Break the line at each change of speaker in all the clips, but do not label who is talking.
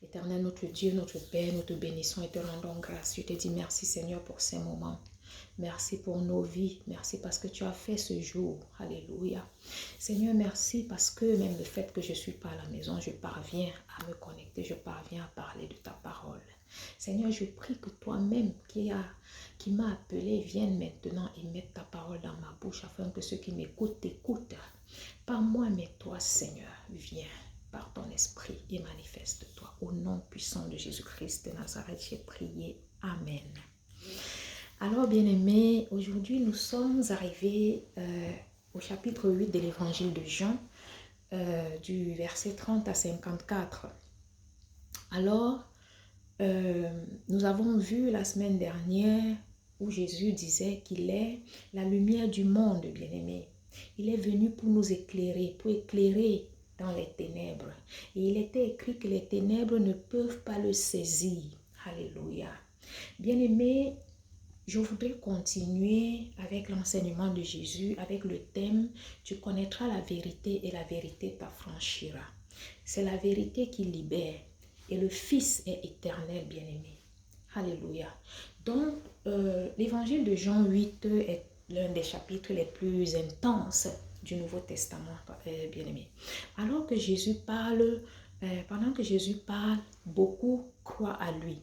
Éternel, notre Dieu, notre Père, nous te bénissons et te rendons grâce. Je te dis merci Seigneur pour ces moments. Merci pour nos vies. Merci parce que tu as fait ce jour. Alléluia. Seigneur, merci parce que même le fait que je ne suis pas à la maison, je parviens à me connecter, je parviens à parler de ta parole. Seigneur, je prie que toi-même qui m'as appelé, vienne maintenant et mette ta parole dans ma bouche afin que ceux qui m'écoutent t'écoutent. Pas moi, mais toi, Seigneur, viens par ton esprit et manifeste-toi. Au nom puissant de Jésus-Christ de Nazareth, j'ai prié. Amen. Alors, bien-aimés, aujourd'hui, nous sommes arrivés au chapitre 8 de l'évangile de Jean, du verset 30 à 54. Alors, nous avons vu la semaine dernière où Jésus disait qu'il est la lumière du monde, bien-aimés. Il est venu pour nous éclairer, pour éclairer dans les ténèbres. Et il était écrit que les ténèbres ne peuvent pas le saisir. Alléluia. Bien-aimés, je voudrais continuer avec l'enseignement de Jésus, avec le thème « Tu connaîtras la vérité et la vérité t'affranchira ». C'est la vérité qui libère et le Fils est éternel, bien-aimé. Alléluia. Donc, l'évangile de Jean 8 est l'un des chapitres les plus intenses du Nouveau Testament, bien-aimé. Alors que Jésus parle, pendant que Jésus parle, beaucoup croient à lui.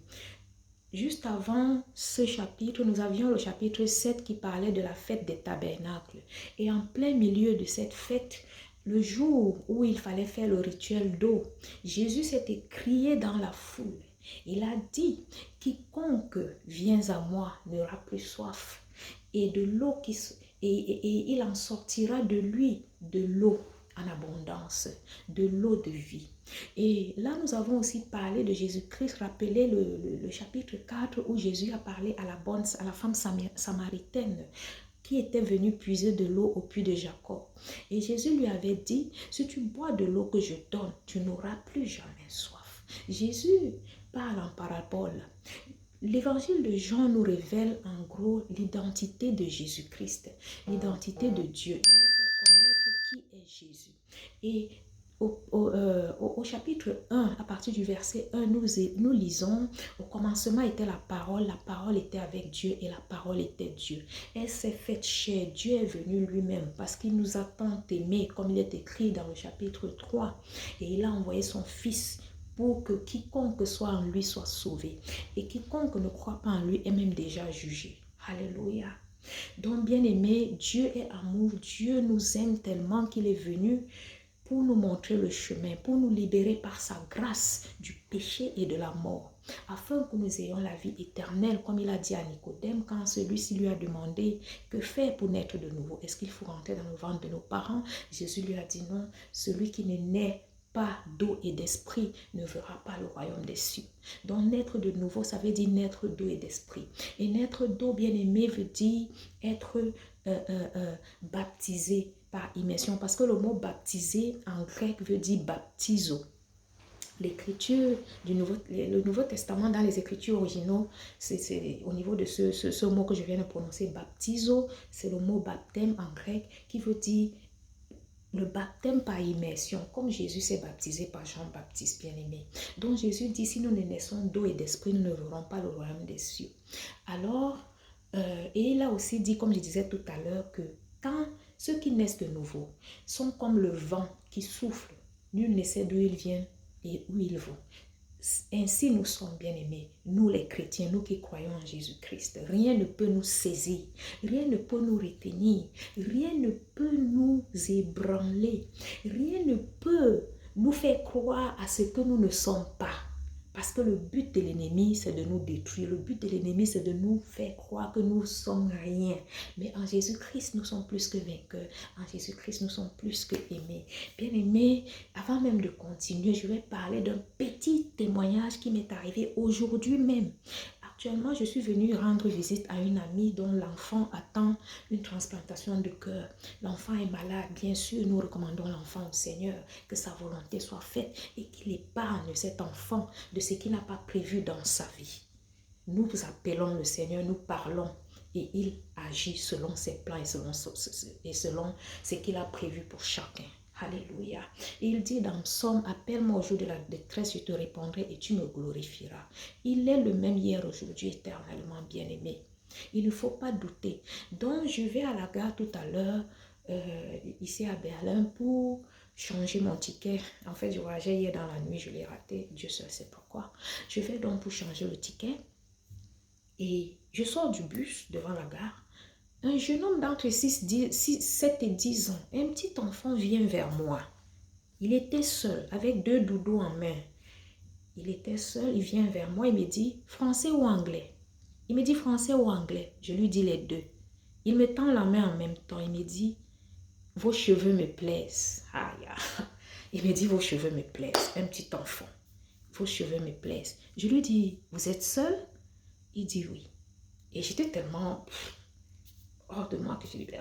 Juste avant ce chapitre, nous avions le chapitre 7 qui parlait de la fête des tabernacles. Et en plein milieu de cette fête, le jour où il fallait faire le rituel d'eau, Jésus s'est écrié dans la foule. Il a dit, quiconque vient à moi n'aura plus soif. Et de l'eau et il en sortira de lui de l'eau en abondance, de l'eau de vie. Et là, nous avons aussi parlé de Jésus-Christ. Rappelez le chapitre 4 où Jésus a parlé à la femme samaritaine qui était venue puiser de l'eau au puits de Jacob. Et Jésus lui avait dit, si tu bois de l'eau que je donne, tu n'auras plus jamais soif. Jésus parle en parabole. L'évangile de Jean nous révèle en gros l'identité de Jésus-Christ, l'identité de Dieu. Il nous fait connaître qui est Jésus. Et au chapitre 1, à partir du verset 1, nous lisons, au commencement était la parole était avec Dieu et la parole était Dieu. Elle s'est faite chair, Dieu est venu lui-même parce qu'il nous a tant aimés, comme il est écrit dans le chapitre 3. Et il a envoyé son Fils pour que quiconque soit en lui soit sauvé. Et quiconque ne croit pas en lui est même déjà jugé. Alléluia. Donc, bien aimé, Dieu est amour. Dieu nous aime tellement qu'il est venu pour nous montrer le chemin, pour nous libérer par sa grâce du péché et de la mort, afin que nous ayons la vie éternelle, comme il a dit à Nicodème, quand celui-ci lui a demandé que faire pour naître de nouveau. Est-ce qu'il faut rentrer dans le ventre de nos parents? Jésus lui a dit non, celui qui ne naît pas d'eau et d'esprit ne verra pas le royaume des cieux. Donc naître de nouveau, ça veut dire naître d'eau et d'esprit. Et naître d'eau, bien aimé, veut dire être baptisé par immersion, parce que le mot baptisé en grec veut dire baptizo. L'écriture du le Nouveau Testament dans les écritures originaux, c'est au niveau de ce mot que je viens de prononcer, baptizo, c'est le mot baptême en grec qui veut dire le baptême par immersion, comme Jésus s'est baptisé par Jean-Baptiste, bien-aimé. Donc Jésus dit, si nous ne naissons d'eau et d'esprit, nous ne verrons pas le royaume des cieux. Alors, et il a aussi dit, comme je disais tout à l'heure, que quand ceux qui naissent de nouveau sont comme le vent qui souffle, nul ne sait d'où il vient et où il va. Ainsi nous sommes bien-aimés, nous les chrétiens, nous qui croyons en Jésus-Christ. Rien ne peut nous saisir, rien ne peut nous retenir, rien ne peut nous ébranler, rien ne peut nous faire croire à ce que nous ne sommes pas. Parce que le but de l'ennemi, c'est de nous détruire. Le but de l'ennemi, c'est de nous faire croire que nous sommes rien. Mais en Jésus-Christ, nous sommes plus que vainqueurs. En Jésus-Christ, nous sommes plus que aimés. Bien aimés, avant même de continuer, je vais parler d'un petit témoignage qui m'est arrivé aujourd'hui même. Actuellement, je suis venue rendre visite à une amie dont l'enfant attend une transplantation de cœur. L'enfant est malade, bien sûr, nous recommandons l'enfant au Seigneur, que sa volonté soit faite et qu'il épargne cet enfant de ce qu'il n'a pas prévu dans sa vie. Nous appelons le Seigneur, nous parlons et il agit selon ses plans et selon ce qu'il a prévu pour chacun. Alléluia. Et il dit dans Psaume, appelle-moi au jour de la détresse, je te répondrai et tu me glorifieras. Il est le même hier, aujourd'hui, éternellement bien-aimé. Il ne faut pas douter. Donc, je vais à la gare tout à l'heure, ici à Berlin, pour changer mon ticket. En fait, je voyageais hier dans la nuit, je l'ai raté. Dieu seul sait pourquoi. Je vais donc pour changer le ticket. Et je sors du bus devant la gare. Un jeune homme d'entre 7 et 10 ans, un petit enfant vient vers moi. Il était seul, avec 2 doudous en main. Il était seul, il vient vers moi, il me dit français ou anglais. Il me dit français ou anglais. Je lui dis les deux. Il me tend la main en même temps. Il me dit, vos cheveux me plaisent. Aïe. Il me dit, vos cheveux me plaisent. Un petit enfant. Vos cheveux me plaisent. Je lui dis, vous êtes seul? Il dit oui. Et j'étais tellement hors de moi que je lui dis,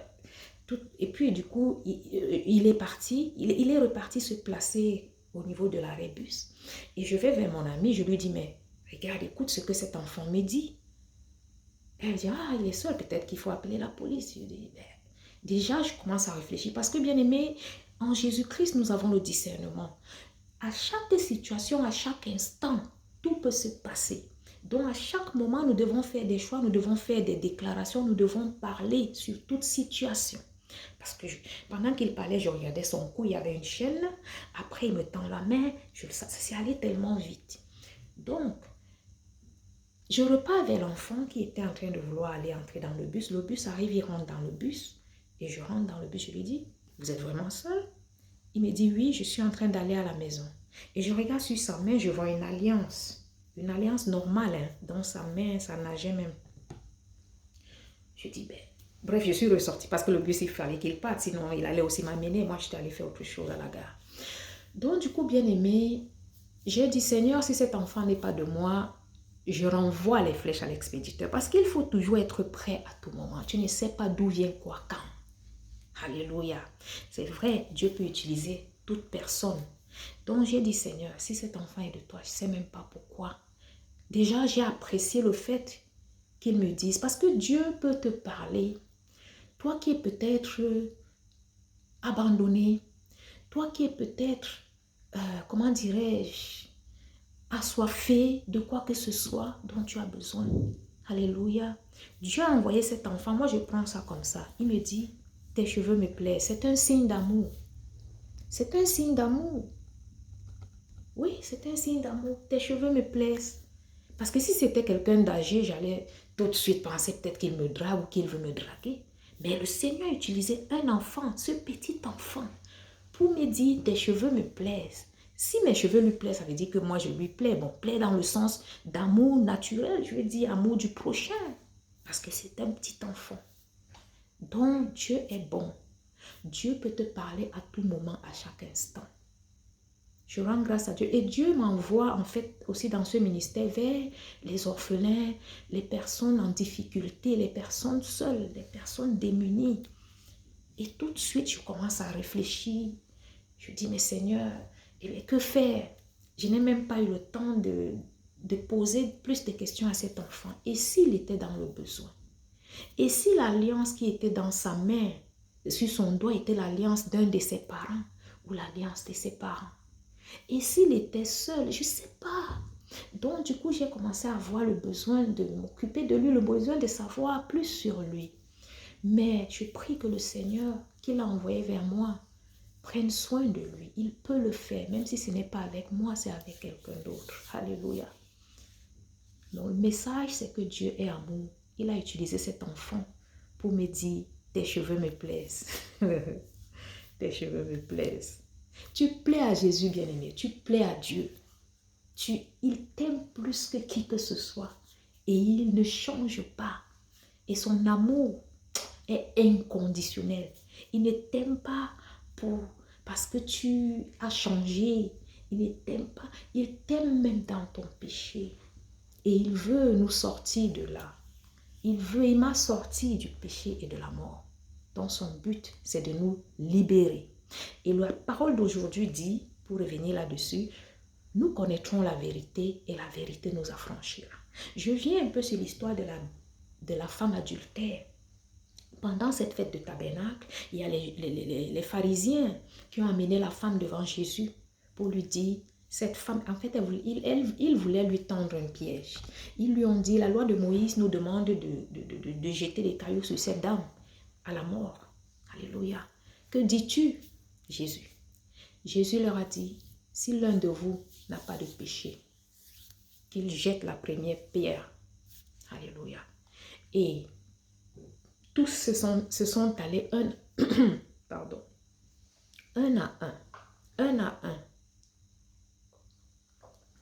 et puis du coup, il est parti. Il est reparti se placer au niveau de l'arrêt bus. Et je vais vers mon amie. Je lui dis, mais regarde, écoute ce que cet enfant me dit. Elle dit, ah, il est seul, peut-être qu'il faut appeler la police. Je dis, ben, déjà, je commence à réfléchir parce que, bien aimé, en Jésus-Christ, nous avons le discernement. À chaque situation, à chaque instant, tout peut se passer. Donc, à chaque moment, nous devons faire des choix, nous devons faire des déclarations, nous devons parler sur toute situation. Parce que pendant qu'il parlait, je regardais son cou, il y avait une chaîne. Après, il me tend la main. Ça s'est allé tellement vite. Donc, je repars vers l'enfant qui était en train de vouloir aller entrer dans le bus. Le bus arrive, il rentre dans le bus. Et je rentre dans le bus, je lui dis, vous êtes vraiment seul? Il me dit, oui, je suis en train d'aller à la maison. Et je regarde sur sa main, je vois une alliance normale. Hein. Dans sa main, ça nageait même. Je dis, ben, bref, je suis ressortie parce que le bus, il fallait qu'il parte. Sinon, il allait aussi m'amener. Moi, j'étais allée faire autre chose à la gare. Donc, du coup, bien aimé, j'ai dit, Seigneur, si cet enfant n'est pas de moi, je renvoie les flèches à l'expéditeur. Parce qu'il faut toujours être prêt à tout moment. Tu ne sais pas d'où vient quoi, quand. Alléluia. C'est vrai, Dieu peut utiliser toute personne. Donc j'ai dit, Seigneur, si cet enfant est de toi, je ne sais même pas pourquoi. Déjà, j'ai apprécié le fait qu'il me dise. Parce que Dieu peut te parler. Toi qui es peut-être abandonné. Toi qui es peut-être, comment dirais-je, assoiffé de quoi que ce soit dont tu as besoin. Alléluia. Dieu a envoyé cet enfant. Moi, je prends ça comme ça. Il me dit, tes cheveux me plaisent. C'est un signe d'amour. C'est un signe d'amour. Oui, c'est un signe d'amour. Tes cheveux me plaisent. Parce que si c'était quelqu'un d'âgé, j'allais tout de suite penser peut-être qu'il me drague ou qu'il veut me draguer. Mais le Seigneur a utilisé un enfant, ce petit enfant, pour me dire, tes cheveux me plaisent. Si mes cheveux lui plaisent, ça veut dire que moi je lui plais. Bon, plaît dans le sens d'amour naturel, je veux dire amour du prochain. Parce que c'est un petit enfant. Donc Dieu est bon. Dieu peut te parler à tout moment, à chaque instant. Je rends grâce à Dieu. Et Dieu m'envoie en fait aussi dans ce ministère vers les orphelins, les personnes en difficulté, les personnes seules, les personnes démunies. Et tout de suite, je commence à réfléchir. Je dis, mais Seigneur, que faire? Je n'ai même pas eu le temps de poser plus de questions à cet enfant. Et s'il était dans le besoin? Et si l'alliance qui était dans sa main, sur son doigt, était l'alliance d'un de ses parents ou l'alliance de ses parents? Et s'il était seul, je ne sais pas. Donc, du coup, j'ai commencé à avoir le besoin de m'occuper de lui, le besoin de savoir plus sur lui. Mais je prie que le Seigneur, qu'il a envoyé vers moi, prenne soin de lui. Il peut le faire, même si ce n'est pas avec moi, c'est avec quelqu'un d'autre. Alléluia. Donc, le message, c'est que Dieu est amour. Il a utilisé cet enfant pour me dire, tes cheveux me plaisent. Tes cheveux me plaisent. Tu plais à Jésus, bien-aimé. Tu plais à Dieu. Il t'aime plus que qui que ce soit. Et il ne change pas. Et son amour est inconditionnel. Il ne t'aime pas parce que tu as changé. Il ne t'aime pas. Il t'aime même dans ton péché. Et il veut nous sortir de là. Il m'a sorti du péché et de la mort. Donc son but, c'est de nous libérer. Et la parole d'aujourd'hui dit, pour revenir là-dessus, nous connaîtrons la vérité et la vérité nous affranchira. Je viens un peu sur l'histoire de la femme adultère. Pendant cette fête de tabernacle, il y a les pharisiens qui ont amené la femme devant Jésus pour lui dire, cette femme, en fait, il voulait lui tendre un piège. Ils lui ont dit, la loi de Moïse nous demande de jeter des cailloux sur cette dame à la mort. Alléluia. Que dis-tu, Jésus? Jésus leur a dit, si l'un de vous n'a pas de péché, qu'il jette la première pierre. Alléluia. Et tous se sont allés pardon, un à un.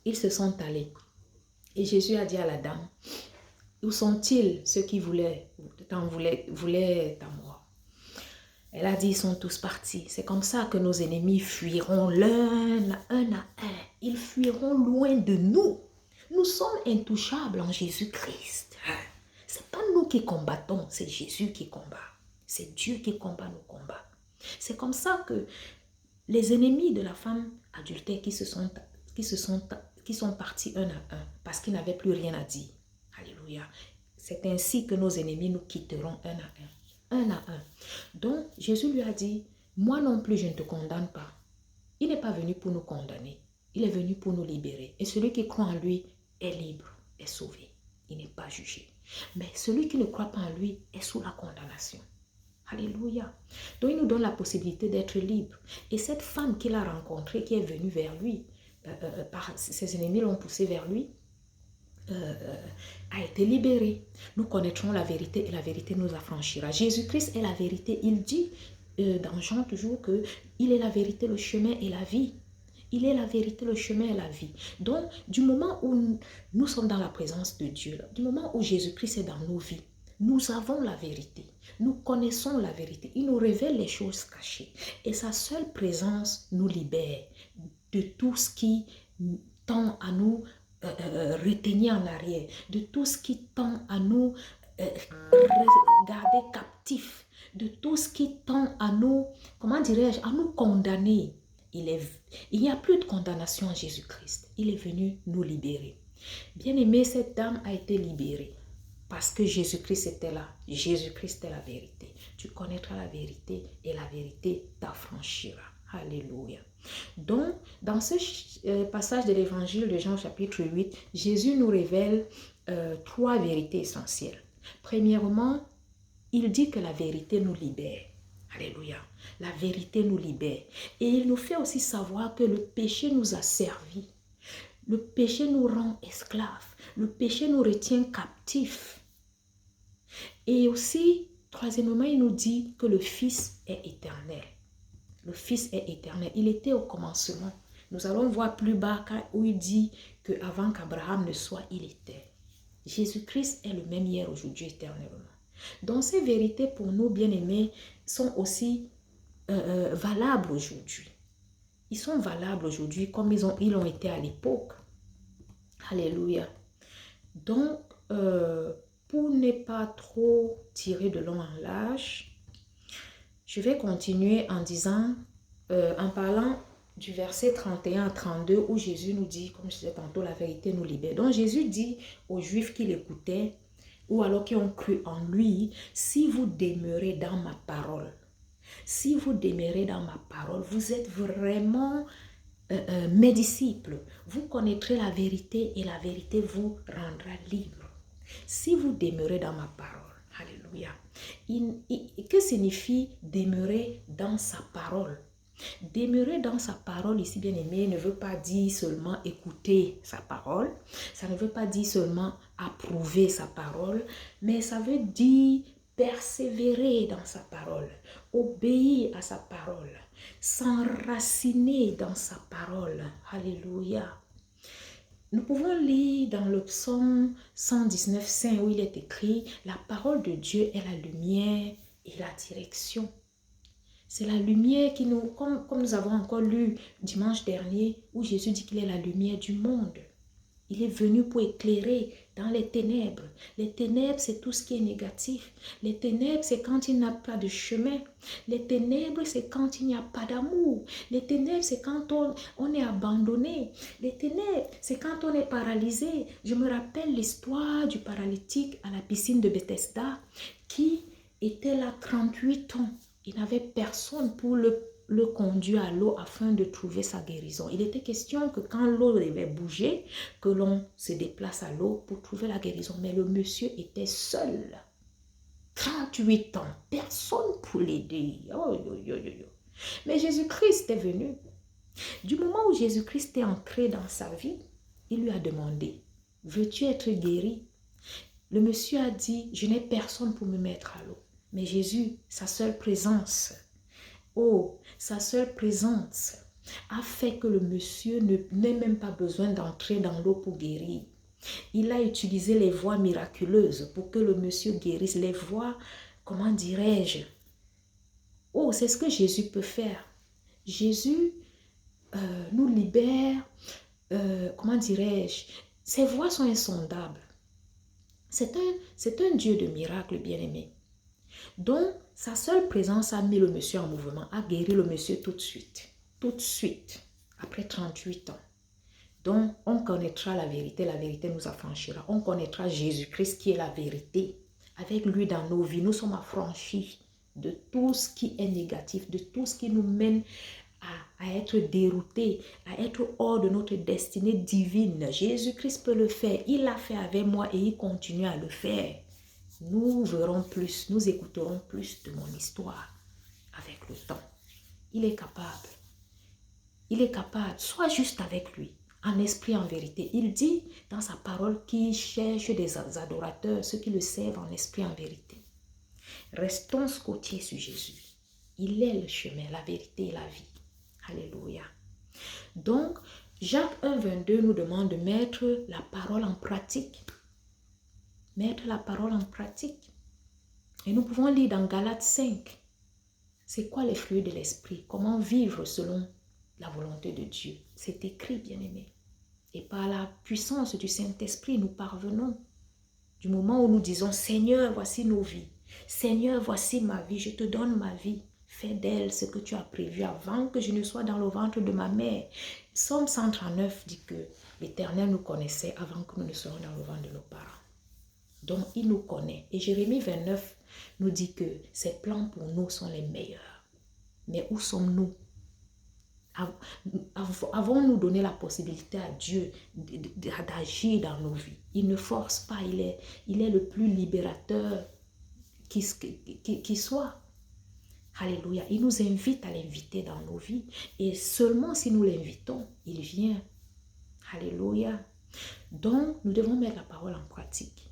Ils se sont allés. Et Jésus a dit à la dame, où sont-ils ceux qui voulaient ta mort? Elle a dit, ils sont tous partis. C'est comme ça que nos ennemis fuiront un à un. Ils fuiront loin de nous. Nous sommes intouchables en Jésus-Christ. Ce n'est pas nous qui combattons, c'est Jésus qui combat. C'est Dieu qui combat nos combats. C'est comme ça que les ennemis de la femme adultère qui sont partis un à un parce qu'ils n'avaient plus rien à dire. Alléluia. C'est ainsi que nos ennemis nous quitteront un à un. Un à un. Donc, Jésus lui a dit, moi non plus, je ne te condamne pas. Il n'est pas venu pour nous condamner. Il est venu pour nous libérer. Et celui qui croit en lui est libre, est sauvé. Il n'est pas jugé. Mais celui qui ne croit pas en lui est sous la condamnation. Alléluia. Donc, il nous donne la possibilité d'être libre. Et cette femme qu'il a rencontrée, qui est venue vers lui, ses ennemis l'ont poussé vers lui, a été libérée. Nous connaîtrons la vérité et la vérité nous affranchira. Jésus-Christ est la vérité. Il dit dans Jean toujours qu'il est la vérité, le chemin et la vie. Il est la vérité, le chemin et la vie. Donc, du moment où nous sommes dans la présence de Dieu, du moment où Jésus-Christ est dans nos vies, nous avons la vérité. Nous connaissons la vérité. Il nous révèle les choses cachées. Et sa seule présence nous libère de tout ce qui tend à nous retenir en arrière, de tout ce qui tend à nous garder captifs, de tout ce qui tend à nous, comment dirais-je, à nous condamner. Il n'y a plus de condamnation en Jésus-Christ. Il est venu nous libérer. Bien-aimé, cette dame a été libérée parce que Jésus-Christ était là. Jésus-Christ est la vérité. Tu connaîtras la vérité et la vérité t'affranchira. Alléluia. Donc, dans ce passage de l'évangile de Jean chapitre 8, Jésus nous révèle 3 vérités essentielles. Premièrement, il dit que la vérité nous libère. Alléluia. La vérité nous libère. Et il nous fait aussi savoir que le péché nous a servi. Le péché nous rend esclaves. Le péché nous retient captifs. Et aussi, troisièmement, il nous dit que le Fils est éternel. Le Fils est éternel. Il était au commencement. Nous allons voir plus bas où il dit qu'avant qu'Abraham ne soit, il était. Jésus-Christ est le même hier, aujourd'hui, éternellement. Donc ces vérités pour nous, bien-aimés, sont aussi valables aujourd'hui. Ils sont valables aujourd'hui comme ils ont été à l'époque. Alléluia. Donc, pour ne pas trop tirer de long en large, je vais continuer en disant, en parlant du verset 31 à 32 où Jésus nous dit, comme je disais tantôt, la vérité nous libère. Donc Jésus dit aux Juifs qui l'écoutaient, ou alors qui ont cru en lui, si vous demeurez dans ma parole, si vous demeurez dans ma parole, vous êtes vraiment mes disciples. Vous connaîtrez la vérité et la vérité vous rendra libre. Si vous demeurez dans ma parole, alléluia. Que signifie demeurer dans sa parole? Demeurer dans sa parole ici, bien aimé, ne veut pas dire seulement écouter sa parole. Ça ne veut pas dire seulement approuver sa parole, mais ça veut dire persévérer dans sa parole, obéir à sa parole, s'enraciner dans sa parole. Alléluia. Nous pouvons lire dans le psaume 119, où il est écrit « La parole de Dieu est la lumière et la direction ». C'est la lumière qui nous, comme nous avons encore lu dimanche dernier, où Jésus dit qu'il est la lumière du monde. Il est venu pour éclairer dans les ténèbres. Les ténèbres, c'est tout ce qui est négatif. Les ténèbres, c'est quand il n'y a pas de chemin. Les ténèbres, c'est quand il n'y a pas d'amour. Les ténèbres, c'est quand on est abandonné. Les ténèbres, c'est quand on est paralysé. Je me rappelle l'histoire du paralytique à la piscine de Bethesda qui était là 38 ans. Il n'avait personne pour le conduire à l'eau afin de trouver sa guérison. Il était question que quand l'eau devait bouger, que l'on se déplace à l'eau pour trouver la guérison. Mais le monsieur était seul. 38 ans, personne pour l'aider. Oh, oh, oh, oh. Mais Jésus-Christ est venu. Du moment où Jésus-Christ est entré dans sa vie, il lui a demandé, veux-tu être guéri? Le monsieur a dit, je n'ai personne pour me mettre à l'eau. Mais Jésus, sa seule présence, sa seule présence a fait que le monsieur n'ait même pas besoin d'entrer dans l'eau pour guérir. Il a utilisé les voies miraculeuses pour que le monsieur guérisse. Les voies, comment dirais-je? Oh, c'est ce que Jésus peut faire. Jésus nous libère, comment dirais-je? Ses voies sont insondables. C'est un Dieu de miracles, bien-aimé. Donc, sa seule présence a mis le monsieur en mouvement, a guéri le monsieur tout de suite, après 38 ans. Donc, on connaîtra la vérité nous affranchira. On connaîtra Jésus-Christ qui est la vérité. Avec lui dans nos vies, nous sommes affranchis de tout ce qui est négatif, de tout ce qui nous mène à être déroutés, à être hors de notre destinée divine. Jésus-Christ peut le faire. Il l'a fait avec moi et il continue à le faire. Nous verrons plus, nous écouterons plus de mon histoire avec le temps. Il est capable. Il est capable. Sois juste avec lui, en esprit, en vérité. Il dit dans sa parole qu'il cherche des adorateurs, ceux qui le servent en esprit, en vérité. Restons scotchés sur Jésus. Il est le chemin, la vérité et la vie. Alléluia. Donc, Jacques 1, 22 nous demande de mettre la parole en pratique. Mettre la parole en pratique. Et nous pouvons lire dans Galates 5. C'est quoi les fruits de l'esprit? Comment vivre selon la volonté de Dieu? C'est écrit, bien-aimé. Et par la puissance du Saint-Esprit, nous parvenons. Du moment où nous disons, Seigneur, voici nos vies. Seigneur, voici ma vie. Je te donne ma vie. Fais d'elle ce que tu as prévu avant que je ne sois dans le ventre de ma mère. Psaume 139 dit que l'Éternel nous connaissait avant que nous ne soyons dans le ventre de nos parents. Donc, il nous connaît. Et Jérémie 29 nous dit que ses plans pour nous sont les meilleurs. Mais où sommes-nous? Avons-nous donné la possibilité à Dieu d'agir dans nos vies? Il ne force pas. Il est le plus libérateur qui soit. Alléluia. Il nous invite à l'inviter dans nos vies. Et seulement si nous l'invitons, il vient. Alléluia. Donc, nous devons mettre la parole en pratique.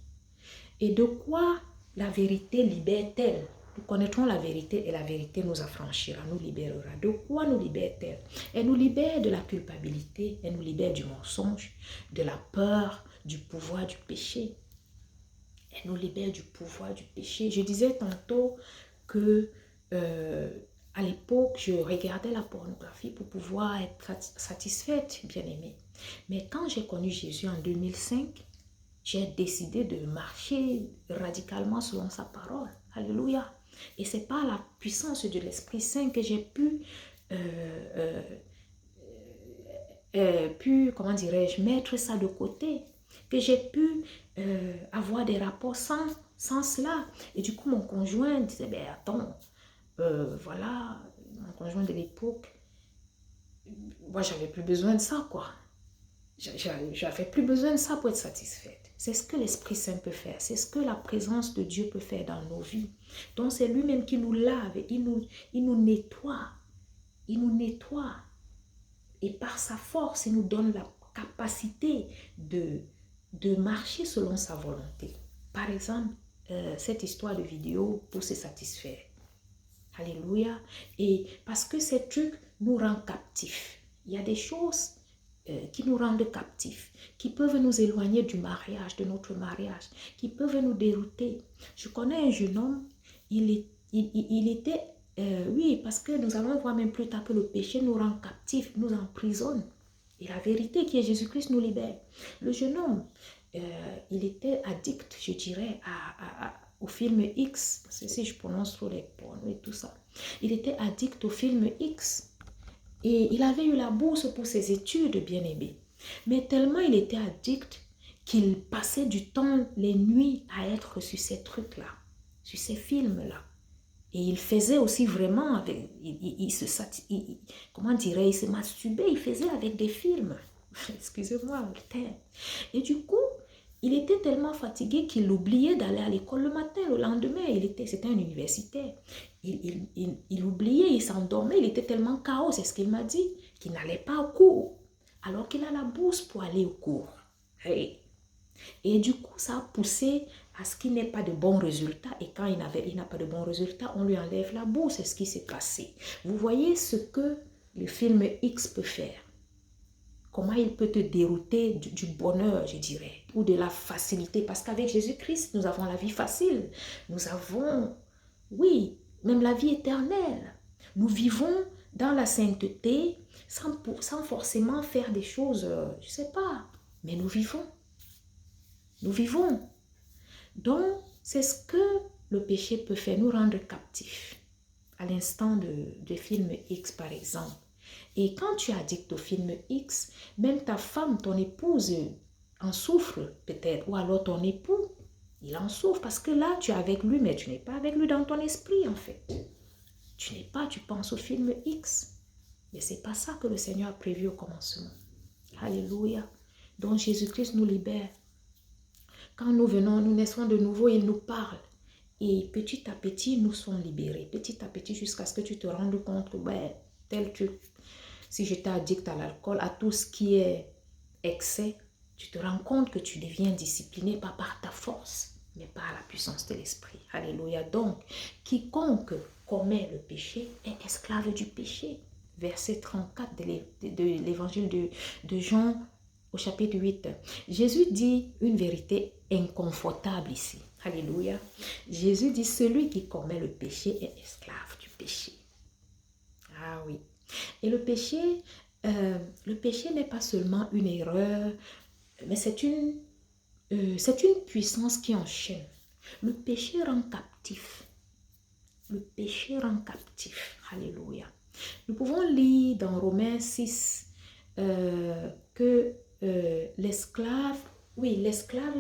Et de quoi la vérité libère-t-elle? Nous connaîtrons la vérité et la vérité nous affranchira, nous libérera. De quoi nous libère-t-elle? Elle nous libère de la culpabilité, elle nous libère du mensonge, de la peur, du pouvoir du péché. Elle nous libère du pouvoir du péché. Je disais tantôt que à l'époque, je regardais la pornographie pour pouvoir être satisfaite, bien-aimée. Mais quand j'ai connu Jésus en 2005, j'ai décidé de marcher radicalement selon sa parole. Alléluia. Et c'est par la puissance de l'Esprit Saint que j'ai pu, comment dirais-je, mettre ça de côté. Que j'ai pu avoir des rapports sans cela. Et du coup, mon conjoint disait, ben attends, voilà, mon conjoint de l'époque, moi, j'avais plus besoin de ça, quoi. J'avais plus besoin de ça pour être satisfaite. C'est ce que l'Esprit Saint peut faire. C'est ce que la présence de Dieu peut faire dans nos vies. Donc, c'est lui-même qui nous lave. Il nous nettoie. Il nous nettoie. Et par sa force, il nous donne la capacité de marcher selon sa volonté. Par exemple, cette histoire de vidéo pour se satisfaire. Alléluia. Et parce que ces trucs nous rendent captifs. Il y a des choses qui nous rendent captifs, qui peuvent nous éloigner du mariage, de notre mariage, qui peuvent nous dérouter. Je connais un jeune homme, il était, oui, parce que nous allons voir même plus tard que le péché nous rend captifs, nous emprisonne. Et la vérité qui est Jésus-Christ nous libère. Le jeune homme, il était addict, je dirais, au film X, parce que si je prononce trop les pornos et tout ça, il était addict au film X. Et il avait eu la bourse pour ses études, bien-aimé. Mais tellement il était addict qu'il passait du temps, les nuits, à être sur ces trucs-là. sur ces films-là. Et il faisait aussi vraiment avec, comment dirais-je, il se masturbait, il faisait avec des films. Excusez-moi le terme. Et du coup, il était tellement fatigué qu'il oubliait d'aller à l'école le matin. Le lendemain, c'était un universitaire. Il oubliait, il s'endormait, il était tellement chaos, c'est ce qu'il m'a dit, qu'il n'allait pas au cours, alors qu'il a la bourse pour aller au cours. Hey. Et du coup, ça a poussé à ce qu'il n'ait pas de bons résultats. Et quand il n'a pas de bons résultats, on lui enlève la bourse. C'est ce qui s'est passé. Vous voyez ce que le film X peut faire. Comment il peut te dérouter du bonheur, je dirais, ou de la facilité. Parce qu'avec Jésus-Christ, nous avons la vie facile. Nous avons, oui, même la vie éternelle. Nous vivons dans la sainteté sans forcément faire des choses, je ne sais pas, mais nous vivons. Nous vivons. Donc, c'est ce que le péché peut faire, nous rendre captifs. À l'instant de film X, par exemple. Et quand tu es addict au film X, même ta femme, ton épouse, en souffre peut-être. Ou alors ton époux, il en souffre. Parce que là, tu es avec lui, mais tu n'es pas avec lui dans ton esprit, en fait. Tu penses au film X. Mais ce n'est pas ça que le Seigneur a prévu au commencement. Alléluia. Donc, Jésus-Christ nous libère. Quand nous venons, nous naissons de nouveau, il nous parle. Et petit à petit, nous sommes libérés. Petit à petit, jusqu'à ce que tu te rendes compte que, tel truc, si j'étais addict à l'alcool, à tout ce qui est excès, tu te rends compte que tu deviens discipliné, pas par ta force, mais par la puissance de l'esprit. Alléluia. Donc, quiconque commet le péché est esclave du péché. Verset 34 de l'évangile de Jean, au chapitre 8, Jésus dit une vérité inconfortable ici. Alléluia. Jésus dit, celui qui commet le péché est esclave du péché. Ah oui. Et le péché n'est pas seulement une erreur, mais c'est une puissance qui enchaîne. Le péché rend captif. Le péché rend captif. Alléluia. Nous pouvons lire dans Romains 6 que l'esclave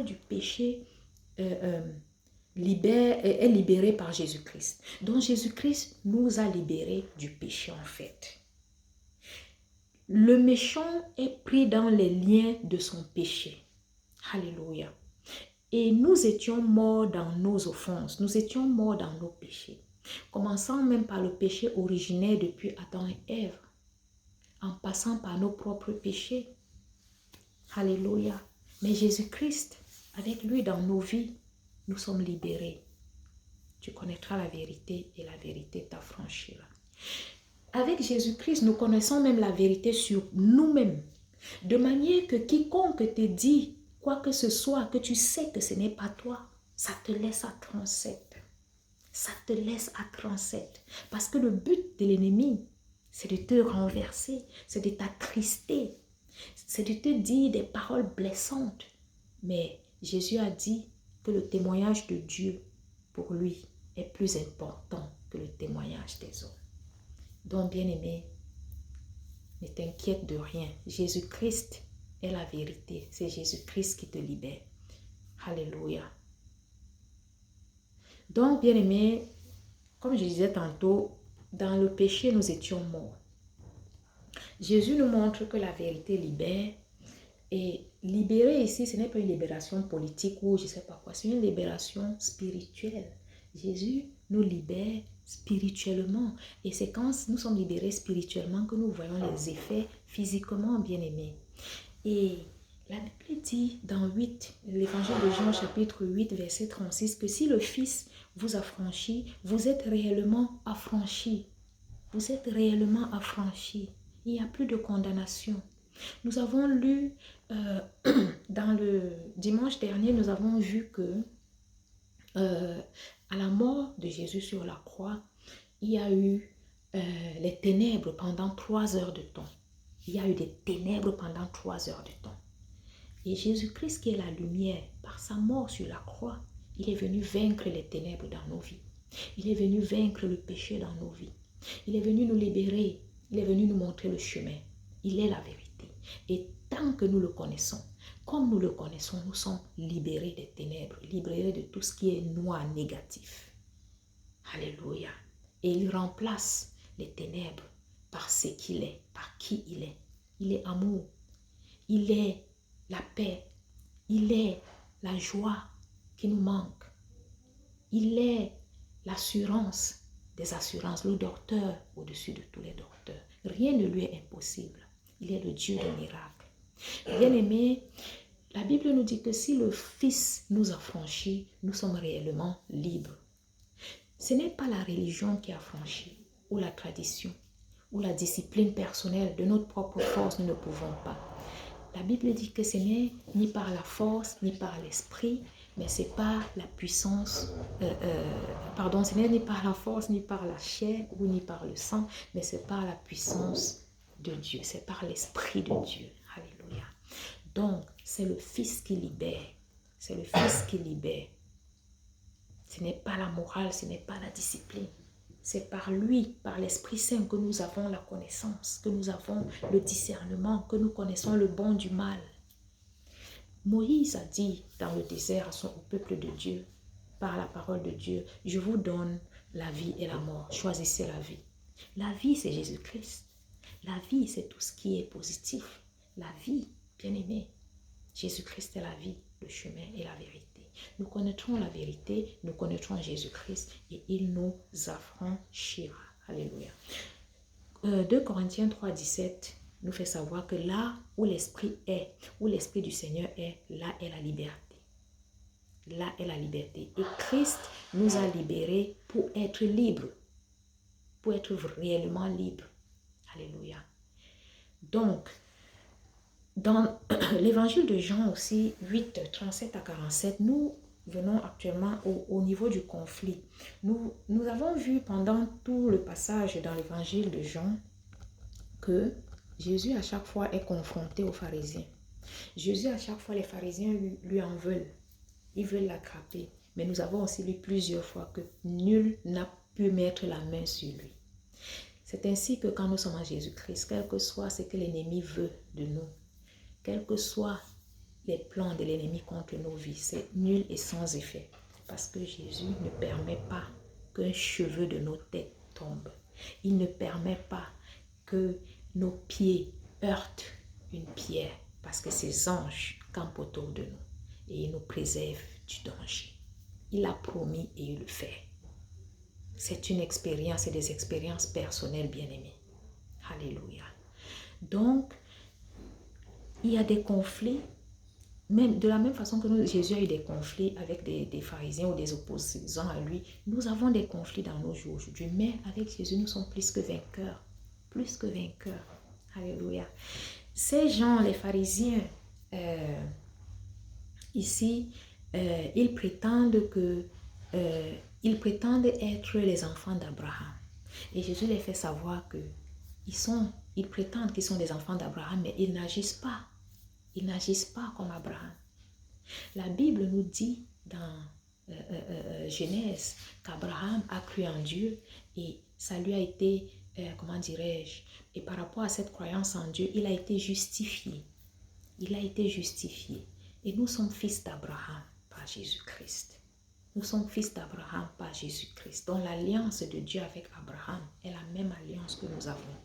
du péché est libéré par Jésus-Christ. Donc Jésus-Christ nous a libérés du péché en fait. Le méchant est pris dans les liens de son péché. Alléluia. Et nous étions morts dans nos offenses, nous étions morts dans nos péchés. Commençant même par le péché originaire depuis Adam et Ève, en passant par nos propres péchés. Alléluia. Mais Jésus-Christ, avec lui dans nos vies, nous sommes libérés. Tu connaîtras la vérité et la vérité t'affranchira. Avec Jésus-Christ, nous connaissons même la vérité sur nous-mêmes. De manière que quiconque te dit quoi que ce soit, que tu sais que ce n'est pas toi, ça te laisse à 37. Ça te laisse à 37. Parce que le but de l'ennemi, c'est de te renverser, c'est de t'attrister, c'est de te dire des paroles blessantes. Mais Jésus a dit que le témoignage de Dieu, pour lui, est plus important que le témoignage des hommes. Donc, bien-aimé, ne t'inquiète de rien. Jésus-Christ est la vérité. C'est Jésus-Christ qui te libère. Alléluia. Donc, bien-aimé, comme je disais tantôt, dans le péché, nous étions morts. Jésus nous montre que la vérité libère. Et libérer ici, ce n'est pas une libération politique ou je ne sais pas quoi. C'est une libération spirituelle. Jésus nous libère spirituellement. Et c'est quand nous sommes libérés spirituellement que nous voyons les effets physiquement, bien-aimés. Et la Bible dit dans l'évangile de Jean chapitre 8, verset 36, que si le Fils vous affranchit, vous êtes réellement affranchis. Vous êtes réellement affranchis. Il n'y a plus de condamnation. Nous avons lu dans le dimanche dernier, nous avons vu que à la mort de Jésus sur la croix, il y a eu les ténèbres pendant 3 heures de temps. Il y a eu des ténèbres pendant 3 heures de temps. Et Jésus-Christ qui est la lumière, par sa mort sur la croix, il est venu vaincre les ténèbres dans nos vies. Il est venu vaincre le péché dans nos vies. Il est venu nous libérer. Il est venu nous montrer le chemin. Il est la vérité. Et tant que nous le connaissons, comme nous le connaissons, nous sommes libérés des ténèbres, libérés de tout ce qui est noir, négatif. Alléluia. Et il remplace les ténèbres par ce qu'il est, par qui il est. Il est amour. Il est la paix. Il est la joie qui nous manque. Il est l'assurance des assurances, le docteur au-dessus de tous les docteurs. Rien ne lui est impossible. Il est le Dieu des miracles. Bien-aimés, la Bible nous dit que si le Fils nous a franchis, nous sommes réellement libres. Ce n'est pas la religion qui a franchi, ou la tradition, ou la discipline personnelle. De notre propre force, nous ne pouvons pas. La Bible dit que ce n'est ni par la force, ni par l'esprit, mais c'est par la puissance, ce n'est ni par la force, ni par la chair, ou ni par le sang, mais c'est par la puissance de Dieu, c'est par l'esprit de Dieu. Alléluia. Donc, c'est le Fils qui libère, c'est le Fils qui libère. Ce n'est pas la morale, ce n'est pas la discipline. C'est par lui, par l'Esprit Saint que nous avons la connaissance, que nous avons le discernement, que nous connaissons le bon du mal. Moïse a dit dans le désert au peuple de Dieu, par la parole de Dieu, je vous donne la vie et la mort, choisissez la vie. La vie, c'est Jésus-Christ. La vie, c'est tout ce qui est positif. La vie, bien-aimé, Jésus-Christ est la vie, le chemin et la vérité. Nous connaîtrons la vérité, nous connaîtrons Jésus-Christ et il nous affranchira. Alléluia. 2 Corinthiens 3, 17 nous fait savoir que là où l'Esprit est, où l'Esprit du Seigneur est, là est la liberté. Là est la liberté. Et Christ nous a libérés pour être libres, pour être réellement libres. Alléluia. Donc, dans l'évangile de Jean aussi, 8, 37 à 47, nous venons actuellement au niveau du conflit. Nous avons vu pendant tout le passage dans l'évangile de Jean que Jésus à chaque fois est confronté aux pharisiens. Jésus à chaque fois, les pharisiens lui en veulent. Ils veulent l'attraper. Mais nous avons aussi lu plusieurs fois que nul n'a pu mettre la main sur lui. C'est ainsi que quand nous sommes en Jésus-Christ, quel que soit ce que l'ennemi veut de nous, quels que soient les plans de l'ennemi contre nos vies, c'est nul et sans effet. Parce que Jésus ne permet pas qu'un cheveu de nos têtes tombe. Il ne permet pas que nos pieds heurtent une pierre. Parce que ses anges campent autour de nous. Et il nous préserve du danger. Il a promis et il le fait. C'est une expérience et des expériences personnelles bien-aimées. Alléluia. Donc, il y a des conflits, même de la même façon que Jésus a eu des conflits avec des pharisiens ou des opposants à lui, nous avons des conflits dans nos jours aujourd'hui, mais avec Jésus, nous sommes plus que vainqueurs. Plus que vainqueurs. Alléluia. Ces gens, les pharisiens, ici, ils prétendent être les enfants d'Abraham. Et Jésus les fait savoir que ils prétendent qu'ils sont des enfants d'Abraham, mais ils n'agissent pas. Ils n'agissent pas comme Abraham. La Bible nous dit dans Genèse qu'Abraham a cru en Dieu et ça lui a été, et par rapport à cette croyance en Dieu, il a été justifié. Il a été justifié. Et nous sommes fils d'Abraham par Jésus-Christ. Nous sommes fils d'Abraham par Jésus-Christ. Donc l'alliance de Dieu avec Abraham est la même alliance que nous avons.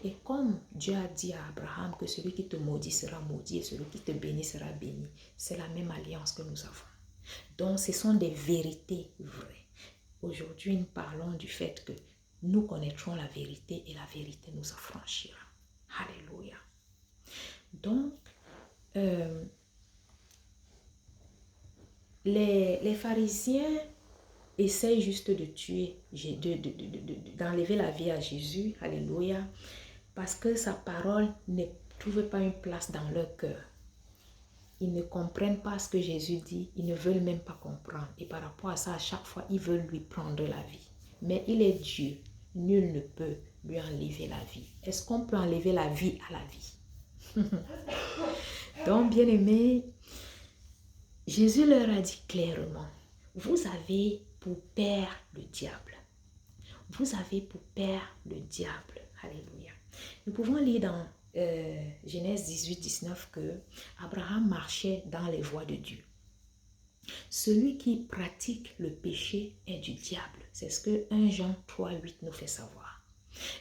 Et comme Dieu a dit à Abraham que celui qui te maudit sera maudit et celui qui te bénit sera béni, c'est la même alliance que nous avons. Donc ce sont des vérités vraies. Aujourd'hui, nous parlons du fait que nous connaîtrons la vérité et la vérité nous affranchira. Alléluia. Donc, les pharisiens essayent juste de tuer, d'enlever la vie à Jésus, alléluia, parce que sa parole ne trouve pas une place dans leur cœur. Ils ne comprennent pas ce que Jésus dit, ils ne veulent même pas comprendre. Et par rapport à ça, à chaque fois, ils veulent lui prendre la vie. Mais il est Dieu, nul ne peut lui enlever la vie. Est-ce qu'on peut enlever la vie à la vie? Donc, bien-aimés, Jésus leur a dit clairement, vous avez pour père le diable. Vous avez pour père le diable. Alléluia. Nous pouvons lire dans Genèse 18, 19 que Abraham marchait dans les voies de Dieu. Celui qui pratique le péché est du diable. C'est ce que 1 Jean 3, 8 nous fait savoir.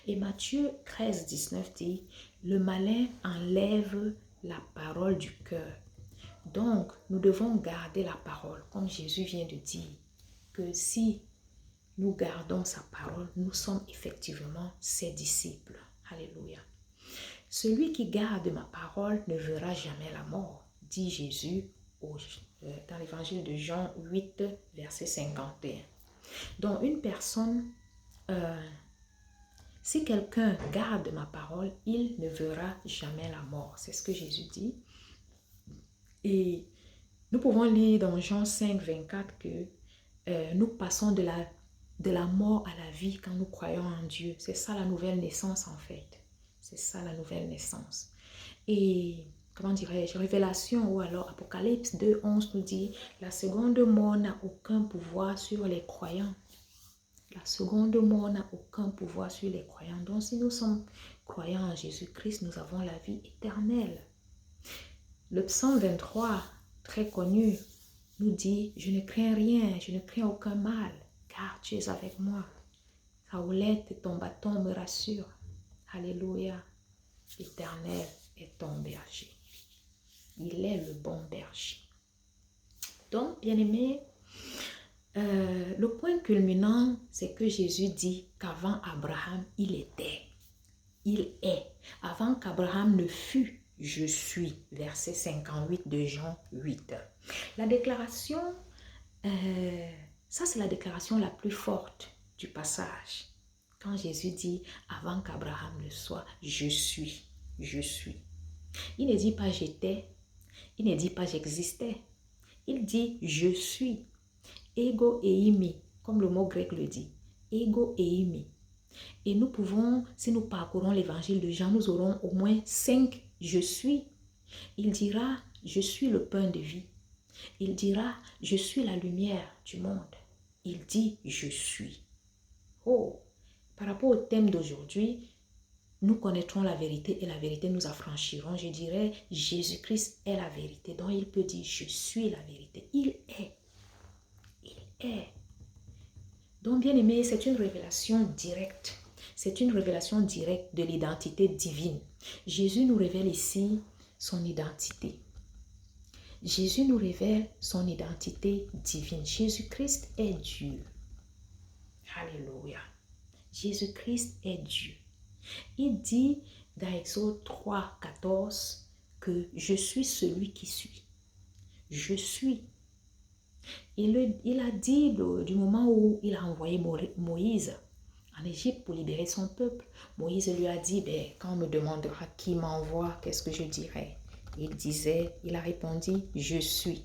Et Matthieu 13, 19 dit, le malin enlève la parole du cœur. Donc, nous devons garder la parole, comme Jésus vient de dire, que si nous gardons sa parole, nous sommes effectivement ses disciples. Alléluia. Celui qui garde ma parole ne verra jamais la mort, dit Jésus dans l'évangile de Jean 8, verset 51. Donc, une personne, si quelqu'un garde ma parole, il ne verra jamais la mort. C'est ce que Jésus dit. Et nous pouvons lire dans Jean 5, 24 que nous passons de la mort à la vie quand nous croyons en Dieu. C'est ça la nouvelle naissance en fait. C'est ça la nouvelle naissance. Et comment dirais-je, Révélation ou alors Apocalypse 2, 11 nous dit, la seconde mort n'a aucun pouvoir sur les croyants. La seconde mort n'a aucun pouvoir sur les croyants. Donc si nous sommes croyants en Jésus-Christ, nous avons la vie éternelle. Le psaume 23, très connu, nous dit, je ne crains rien, je ne crains aucun mal, car tu es avec moi. Ta houlette et ton bâton me rassurent. Alléluia. L'Éternel est ton berger. Il est le bon berger. Donc, bien-aimés, le point culminant, c'est que Jésus dit qu'avant Abraham, il était. Il est. Avant qu'Abraham ne fût, je suis. Verset 58 de Jean 8. La déclaration, ça c'est la déclaration la plus forte du passage. Quand Jésus dit, avant qu'Abraham ne soit, je suis. Je suis. Il ne dit pas j'étais, il ne dit pas j'existais. Il dit je suis. Ego eimi, comme le mot grec le dit. Ego eimi. Et nous pouvons, si nous parcourons l'évangile de Jean, nous aurons au moins 5 je suis. Il dira je suis le pain de vie. Il dira je suis la lumière du monde. Il dit je suis. Oh, par rapport au thème d'aujourd'hui, nous connaîtrons la vérité et la vérité nous affranchirons. Je dirais, Jésus-Christ est la vérité. Donc, il peut dire, je suis la vérité. Il est. Il est. Donc, bien aimé, c'est une révélation directe. C'est une révélation directe de l'identité divine. Jésus nous révèle ici son identité. Jésus nous révèle son identité divine. Jésus-Christ est Dieu. Alléluia. Jésus-Christ est Dieu. Il dit dans Exode 3, 14 que je suis celui qui suis. Je suis. Il a dit du moment où il a envoyé Moïse en Égypte pour libérer son peuple. Moïse lui a dit, quand on me demandera qui m'envoie, qu'est-ce que je dirai? Il a répondu, je suis.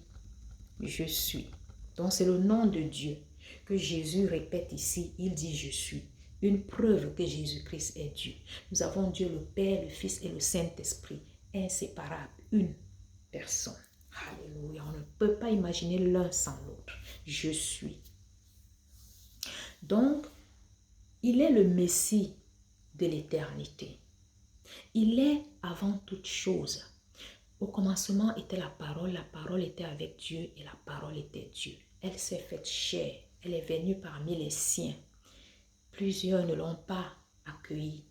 Je suis. Donc c'est le nom de Dieu que Jésus répète ici. Il dit je suis. Une preuve que Jésus-Christ est Dieu. Nous avons Dieu le Père, le Fils et le Saint-Esprit, inséparables, une personne. Alléluia. On ne peut pas imaginer l'un sans l'autre. Je suis. Donc, il est le Messie de l'éternité. Il est avant toute chose. Au commencement était la parole était avec Dieu et la parole était Dieu. Elle s'est faite chair, elle est venue parmi les siens. Plusieurs ne l'ont pas accueilli,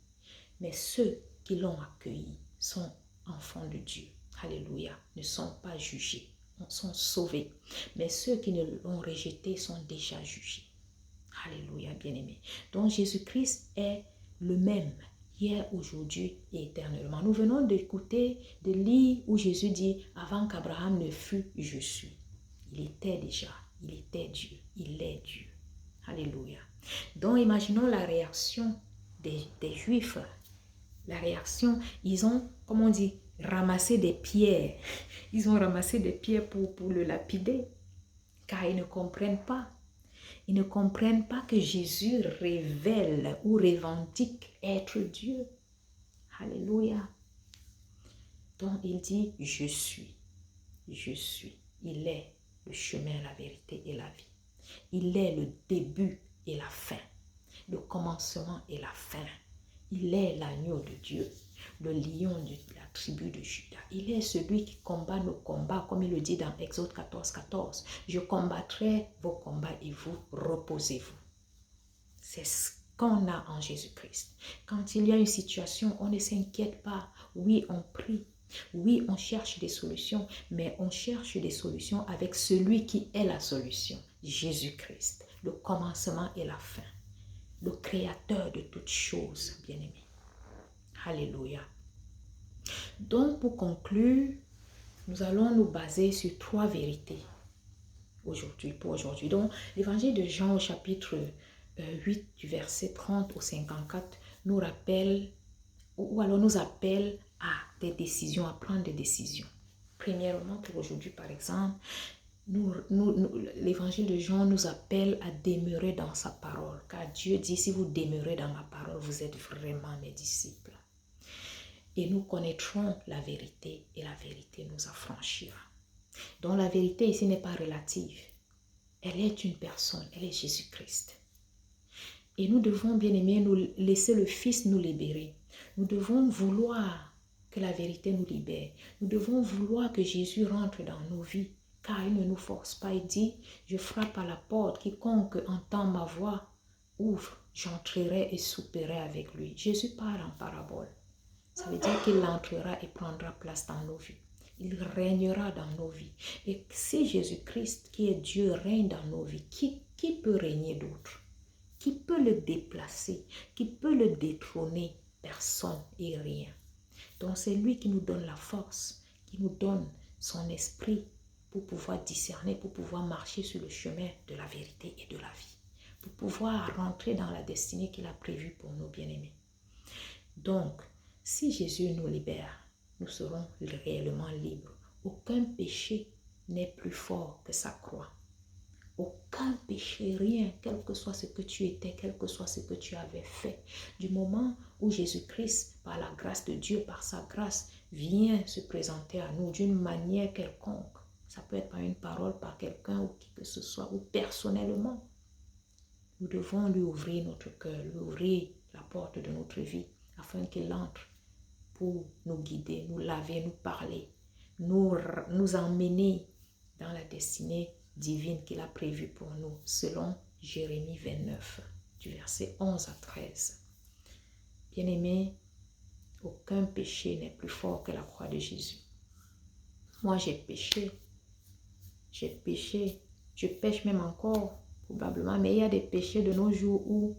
mais ceux qui l'ont accueilli sont enfants de Dieu. Alléluia, ne sont pas jugés, sont sauvés. Mais ceux qui ne l'ont rejeté sont déjà jugés. Alléluia, bien-aimés. Donc Jésus-Christ est le même, hier, aujourd'hui et éternellement. Nous venons d'écouter, de lire où Jésus dit, avant qu'Abraham ne fût, je suis. Il était déjà, il était Dieu, il est Dieu. Alléluia. Donc, imaginons la réaction des Juifs. La réaction, ils ont, comme on dit, ramassé des pierres. Ils ont ramassé des pierres pour le lapider. Car ils ne comprennent pas. Ils ne comprennent pas que Jésus révèle ou revendique être Dieu. Alléluia. Donc, il dit, je suis. Je suis. Il est le chemin, la vérité et la vie. Il est le début et la fin, le commencement et la fin. Il est l'agneau de Dieu. le lion de la tribu de Juda. Il est celui qui combat nos combats, comme il le dit dans Exode 14, 14. Je combattrai vos combats et vous reposez-vous. C'est ce qu'on a en Jésus-Christ. Quand il y a une situation, on ne s'inquiète pas. Oui, on prie. Oui, on cherche des solutions, mais on cherche des solutions avec celui qui est la solution, Jésus-Christ, le commencement et la fin, le créateur de toutes choses, bien-aimés. Alléluia. Donc, pour conclure, nous allons nous baser sur 3 vérités pour aujourd'hui. Donc, l'évangile de Jean au chapitre 8 du verset 30 au 54 nous rappelle ou alors nous appelle à des décisions, à prendre des décisions. Premièrement, pour aujourd'hui par exemple, l'évangile de Jean nous appelle à demeurer dans sa parole, car Dieu dit, si vous demeurez dans ma parole, vous êtes vraiment mes disciples. Et nous connaîtrons la vérité et la vérité nous affranchira. Donc la vérité ici n'est pas relative. Elle est une personne, elle est Jésus-Christ. Et nous devons, bien aimés, nous laisser le Fils nous libérer. Nous devons vouloir que la vérité nous libère. Nous devons vouloir que Jésus rentre dans nos vies, car il ne nous force pas. Il dit, je frappe à la porte, quiconque entend ma voix, ouvre, j'entrerai et souperai avec lui. Jésus parle en parabole. Ça veut dire qu'il entrera et prendra place dans nos vies. Il régnera dans nos vies. Et si Jésus-Christ, qui est Dieu, règne dans nos vies, qui peut régner d'autre? Qui peut le déplacer? Qui peut le détrôner? Personne et rien. Donc c'est lui qui nous donne la force, qui nous donne son esprit pour pouvoir discerner, pour pouvoir marcher sur le chemin de la vérité et de la vie, pour pouvoir rentrer dans la destinée qu'il a prévue pour nos bien-aimés. Donc, si Jésus nous libère, nous serons réellement libres. Aucun péché n'est plus fort que sa croix. Aucun péché, rien, quel que soit ce que tu étais, quel que soit ce que tu avais fait. Du moment où Jésus-Christ, par la grâce de Dieu, par sa grâce, vient se présenter à nous d'une manière quelconque, ça peut être par une parole, par quelqu'un ou qui que ce soit, ou personnellement, nous devons lui ouvrir notre cœur, lui ouvrir la porte de notre vie, afin qu'il entre pour nous guider, nous laver, nous parler, nous emmener dans la destinée divine qu'il a prévue pour nous, selon Jérémie 29, du verset 11 à 13. Bien-aimés, aucun péché n'est plus fort que la croix de Jésus. Moi, j'ai péché, je pêche même encore, probablement, mais il y a des péchés de nos jours où,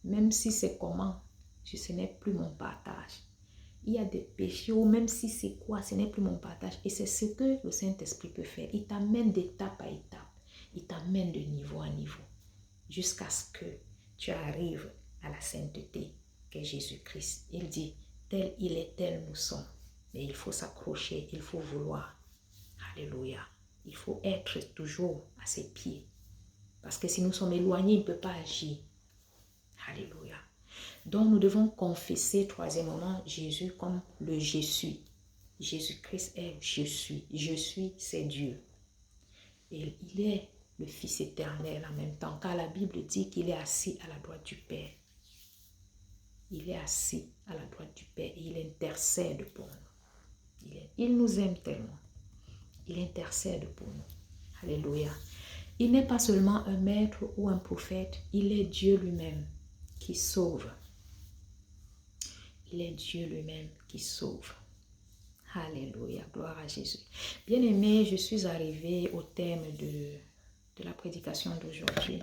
même si c'est comment, ce n'est plus mon partage. Il y a des péchés où même si c'est quoi, ce n'est plus mon partage. Et c'est ce que le Saint-Esprit peut faire. Il t'amène d'étape à étape. Il t'amène de niveau à niveau. Jusqu'à ce que tu arrives à la sainteté qu'est Jésus-Christ. Il dit, tel il est, tel nous sommes. Mais il faut s'accrocher, il faut vouloir. Alléluia. Il faut être toujours à ses pieds. Parce que si nous sommes éloignés, il ne peut pas agir. Alléluia. Donc, nous devons confesser, troisièmement, Jésus comme le je suis. Jésus-Christ est je suis. Je suis, c'est Dieu. Et il est le Fils éternel en même temps, car la Bible dit qu'il est assis à la droite du Père. Il est assis à la droite du Père et il intercède pour nous. Il nous aime tellement. Il intercède pour nous. Alléluia. Il n'est pas seulement un maître ou un prophète, il est Dieu lui-même qui sauve. Il est Dieu lui-même qui sauve. Alléluia, gloire à Jésus. Bien-aimés, je suis arrivée au thème de la prédication d'aujourd'hui.